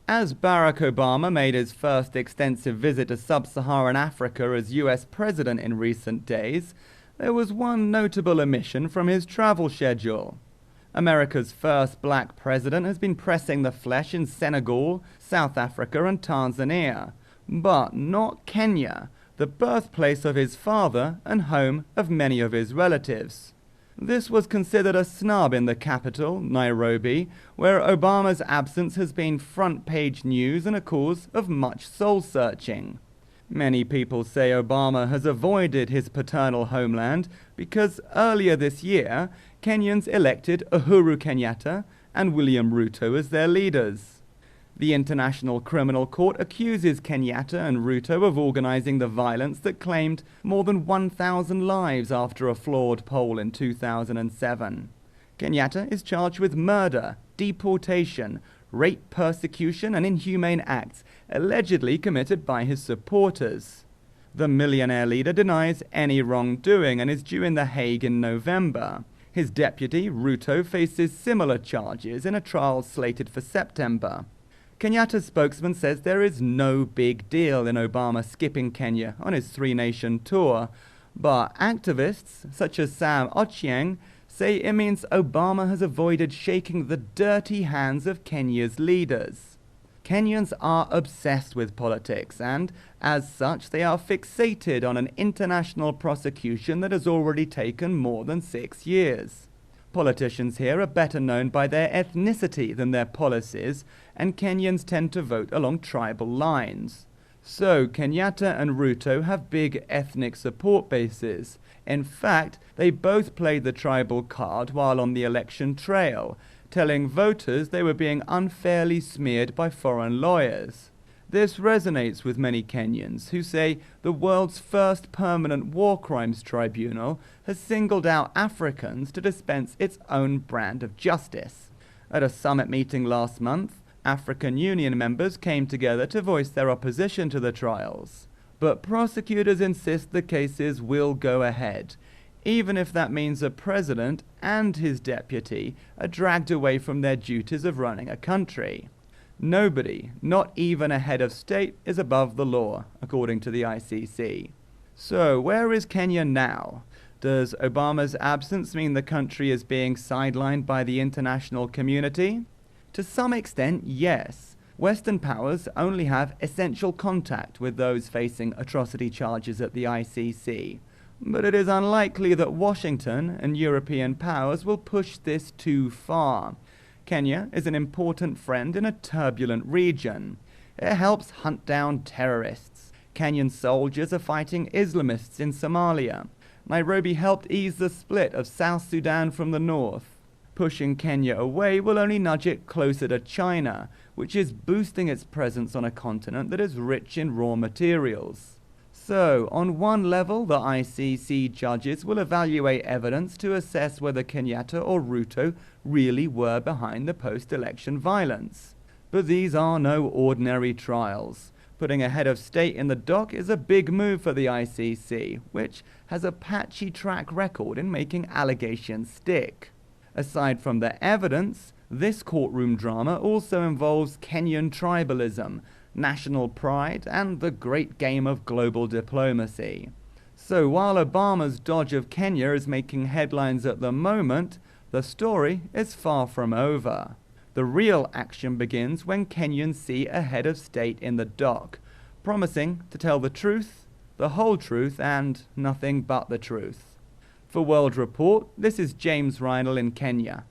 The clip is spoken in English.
As Barack Obama made his first extensive visit to sub-Saharan Africa as US president in recent days, there was one notable omission from his travel schedule. America's first black president has been pressing the flesh in Senegal, South Africa and Tanzania, but not Kenya, the birthplace of his father and home of many of his relatives. This was considered a snub in the capital, Nairobi, where Obama's absence has been front-page news and a cause of much soul-searching. Many people say Obama has avoided his paternal homeland because earlier this year, Kenyans elected Uhuru Kenyatta and William Ruto as their leaders. The International Criminal Court accuses Kenyatta and Ruto of organising the violence that claimed more than 1,000 lives after a flawed poll in 2007. Kenyatta is charged with murder, deportation, rape, persecution and inhumane acts allegedly committed by his supporters. The millionaire leader denies any wrongdoing and is due in The Hague in November. His deputy, Ruto, faces similar charges in a trial slated for September. Kenyatta's spokesman says there is no big deal in Obama skipping Kenya on his three-nation tour, but activists such as Sam Ochieng say it means Obama has avoided shaking the dirty hands of Kenya's leaders. Kenyans are obsessed with politics and, as such, they are fixated on an international prosecution that has already taken more than 6 years. Politicians here are better known by their ethnicity than their policies, and Kenyans tend to vote along tribal lines. So Kenyatta and Ruto have big ethnic support bases. In fact, they both played the tribal card while on the election trail, telling voters they were being unfairly smeared by foreign lawyers. This resonates with many Kenyans who say the world's first permanent war crimes tribunal has singled out Africans to dispense its own brand of justice. At a summit meeting last month, African Union members came together to voice their opposition to the trials. But prosecutors insist the cases will go ahead, even if that means a president and his deputy are dragged away from their duties of running a country. Nobody, not even a head of state, is above the law, according to the ICC. So, where is Kenya now? Does Obama's absence mean the country is being sidelined by the international community? To some extent, yes. Western powers only have essential contact with those facing atrocity charges at the ICC. But it is unlikely that Washington and European powers will push this too far. Kenya is an important friend in a turbulent region. It helps hunt down terrorists. Kenyan soldiers are fighting Islamists in Somalia. Nairobi helped ease the split of South Sudan from the north. Pushing Kenya away will only nudge it closer to China, which is boosting its presence on a continent that is rich in raw materials. So, on one level, the ICC judges will evaluate evidence to assess whether Kenyatta or Ruto really were behind the post-election violence. But these are no ordinary trials. Putting a head of state in the dock is a big move for the ICC, which has a patchy track record in making allegations stick. Aside from the evidence, this courtroom drama also involves Kenyan tribalism, national pride, and the great game of global diplomacy. So while Obama's dodge of Kenya is making headlines at the moment, the story is far from over. The real action begins when Kenyans see a head of state in the dock, promising to tell the truth, the whole truth, and nothing but the truth. For World Report, this is James Reinl in Kenya.